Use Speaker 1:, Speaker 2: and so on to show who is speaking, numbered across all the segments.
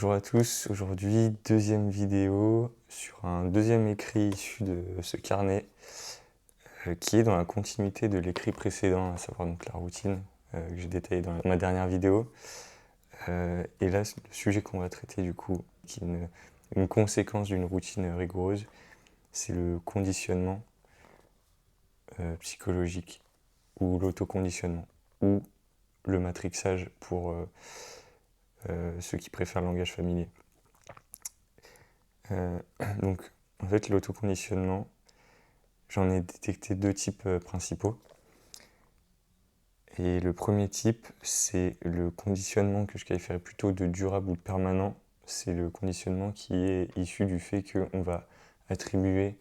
Speaker 1: Bonjour à tous, aujourd'hui deuxième vidéo sur un deuxième écrit issu de ce carnet qui est dans la continuité de l'écrit précédent, à savoir donc la routine que j'ai détaillée dans ma dernière vidéo. Et là, le sujet qu'on va traiter du coup, qui est une conséquence d'une routine rigoureuse, c'est le conditionnement psychologique ou l'autoconditionnement ou le matrixage pour ceux qui préfèrent le langage familier. Donc, en fait, l'autoconditionnement, j'en ai détecté deux types principaux. Et le premier type, c'est le conditionnement que je qualifierais plutôt de durable ou de permanent. C'est le conditionnement qui est issu du fait qu'on va attribuer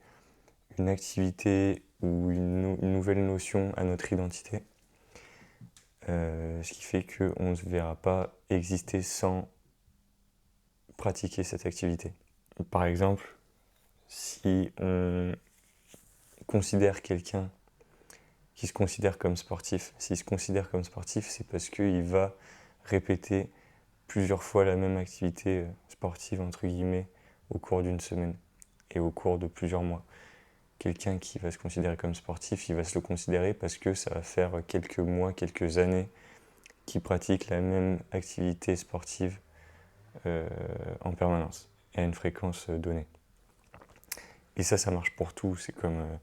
Speaker 1: une activité ou une nouvelle notion à notre identité. Ce qui fait qu'on ne se verra pas exister sans pratiquer cette activité. Par exemple, si on considère quelqu'un qui se considère comme sportif, s'il se considère comme sportif, c'est parce qu'il va répéter plusieurs fois la même activité sportive, entre guillemets, au cours d'une semaine et au cours de plusieurs mois. Quelqu'un qui va se considérer comme sportif, il va se le considérer parce que ça va faire quelques mois, quelques années qu'il pratique la même activité sportive en permanence et à une fréquence donnée. Et ça marche pour tout. C'est comme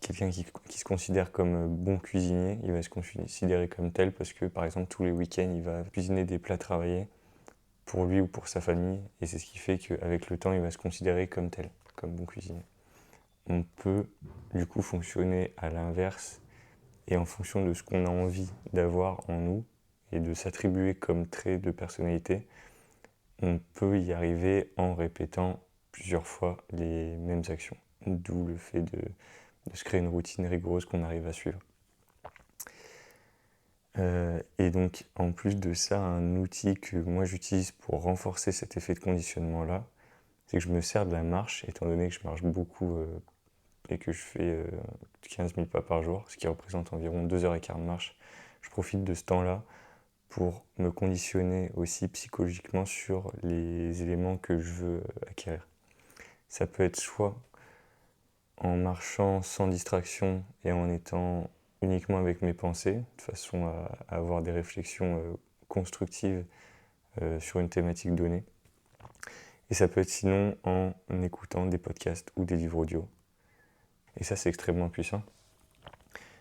Speaker 1: quelqu'un qui se considère comme bon cuisinier, il va se considérer comme tel parce que, par exemple, tous les week-ends, il va cuisiner des plats travaillés pour lui ou pour sa famille. Et c'est ce qui fait qu'avec le temps, il va se considérer comme tel, comme bon cuisinier. On peut, du coup, fonctionner à l'inverse et en fonction de ce qu'on a envie d'avoir en nous et de s'attribuer comme trait de personnalité, on peut y arriver en répétant plusieurs fois les mêmes actions. D'où le fait de se créer une routine rigoureuse qu'on arrive à suivre. Et donc, en plus de ça, un outil que moi j'utilise pour renforcer cet effet de conditionnement-là, c'est que je me sers de la marche, étant donné que je marche beaucoup et que je fais 15 000 pas par jour, ce qui représente environ 2h15 de marche. Je profite de ce temps-là pour me conditionner aussi psychologiquement sur les éléments que je veux acquérir. Ça peut être soit en marchant sans distraction et en étant uniquement avec mes pensées, de façon à avoir des réflexions constructives sur une thématique donnée. Et ça peut être sinon en écoutant des podcasts ou des livres audio. Et ça, c'est extrêmement puissant,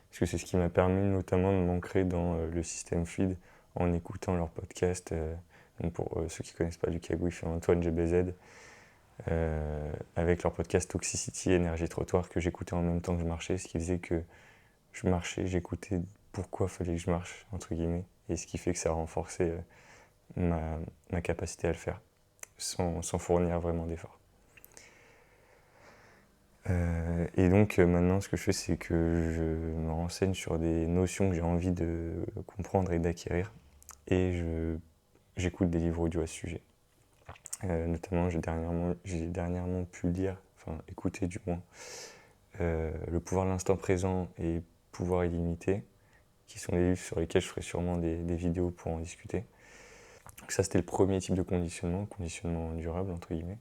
Speaker 1: parce que c'est ce qui m'a permis notamment de m'ancrer dans le système fluide en écoutant leurs podcasts. Donc pour ceux qui ne connaissent pas Lucas Gouif et Antoine GBZ, avec leur podcast Toxicity, Énergie Trottoir, que j'écoutais en même temps que je marchais, ce qui faisait que je marchais, j'écoutais pourquoi fallait que je marche, entre guillemets, et ce qui fait que ça a renforcé ma capacité à le faire, sans fournir vraiment d'efforts. Et donc maintenant, ce que je fais, c'est que je me renseigne sur des notions que j'ai envie de comprendre et d'acquérir, et j'écoute des livres audio à ce sujet. Notamment, j'ai dernièrement pu lire, enfin écouter du moins, Le pouvoir de l'instant présent et Pouvoir illimité, qui sont des livres sur lesquels je ferai sûrement des vidéos pour en discuter. Donc ça, c'était le premier type de conditionnement durable, entre guillemets.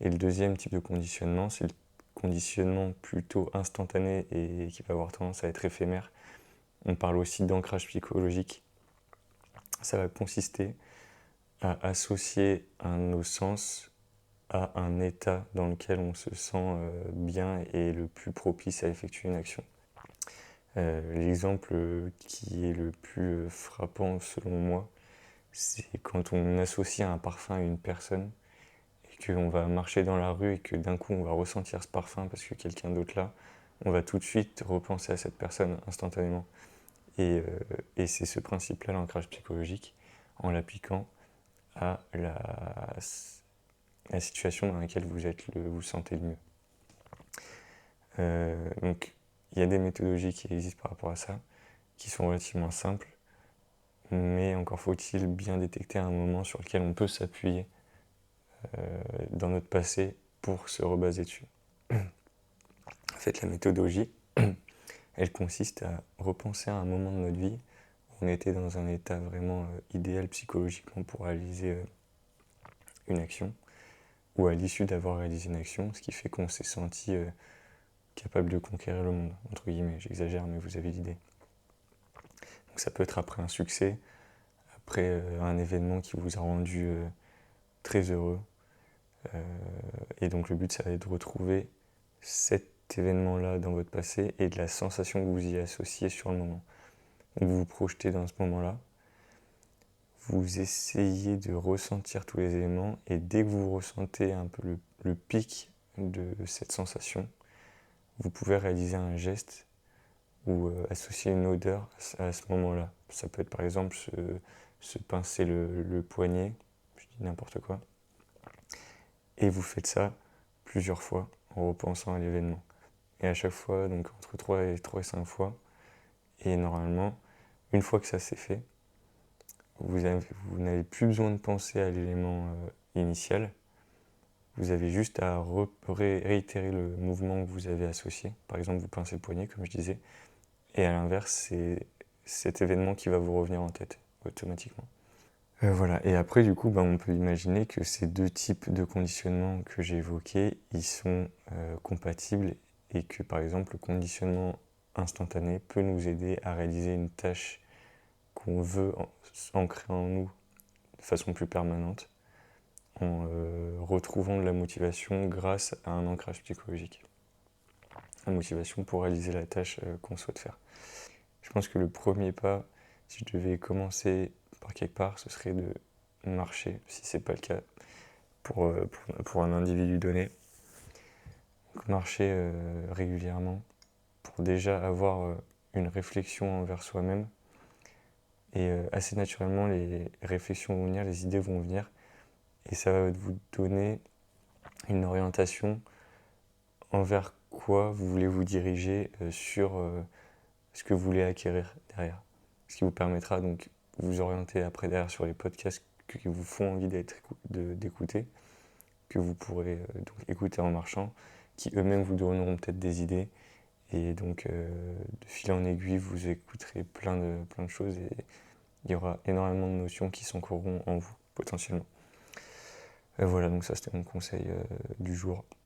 Speaker 1: Et le deuxième type de conditionnement, c'est le conditionnement plutôt instantané et qui va avoir tendance à être éphémère. On parle aussi d'ancrage psychologique. Ça va consister à associer nos sens à un état dans lequel on se sent bien et le plus propice à effectuer une action. L'exemple qui est le plus frappant selon moi, c'est quand on associe un parfum à une personne et qu'on va marcher dans la rue et que d'un coup on va ressentir ce parfum parce que quelqu'un d'autre là, on va tout de suite repenser à cette personne instantanément. Et c'est ce principe-là, l'ancrage psychologique, en l'appliquant à la situation dans laquelle vous vous sentez le mieux. Donc il y a des méthodologies qui existent par rapport à ça, qui sont relativement simples, mais encore faut-il bien détecter un moment sur lequel on peut s'appuyer dans notre passé pour se rebaser dessus. En fait, la méthodologie, elle consiste à repenser à un moment de notre vie où on était dans un état vraiment idéal psychologiquement pour réaliser une action, ou à l'issue d'avoir réalisé une action, ce qui fait qu'on s'est senti capable de conquérir le monde, entre guillemets, j'exagère, mais vous avez l'idée. Donc ça peut être après un succès, après un événement qui vous a rendu très heureux. Et donc le but, ça va être de retrouver cet événement-là dans votre passé et de la sensation que vous y associez sur le moment. Donc vous vous projetez dans ce moment-là, vous essayez de ressentir tous les éléments et dès que vous ressentez un peu le pic de cette sensation, vous pouvez réaliser un geste ou associer une odeur à ce moment-là. Ça peut être par exemple se pincer le poignet, je dis n'importe quoi, et vous faites ça plusieurs fois en repensant à l'événement. Et à chaque fois, donc entre 3 et 5 fois, et normalement, une fois que ça s'est fait, vous n'avez plus besoin de penser à l'élément initial, vous avez juste à réitérer le mouvement que vous avez associé. Par exemple, vous pincez le poignet, comme je disais, et à l'inverse, c'est cet événement qui va vous revenir en tête automatiquement. Voilà. Et après, du coup, on peut imaginer que ces deux types de conditionnement que j'ai évoqués, ils sont compatibles et que, par exemple, le conditionnement instantané peut nous aider à réaliser une tâche qu'on veut ancrer en nous de façon plus permanente en retrouvant de la motivation grâce à un ancrage psychologique. La motivation pour réaliser la tâche qu'on souhaite faire. Je pense que le premier pas, si je devais commencer par quelque part, ce serait de marcher, si ce n'est pas le cas pour un individu donné. Donc marcher régulièrement pour déjà avoir une réflexion envers soi-même. Et assez naturellement, les réflexions vont venir, les idées vont venir. Et ça va vous donner une orientation envers quoi vous voulez vous diriger sur ce que vous voulez acquérir derrière. Ce qui vous permettra donc de vous orienter après derrière sur les podcasts qui vous font envie d'écouter, que vous pourrez donc écouter en marchant, qui eux-mêmes vous donneront peut-être des idées. Et donc de fil en aiguille, vous écouterez plein de choses et il y aura énormément de notions qui s'ancreront en vous potentiellement. Voilà, donc ça c'était mon conseil du jour.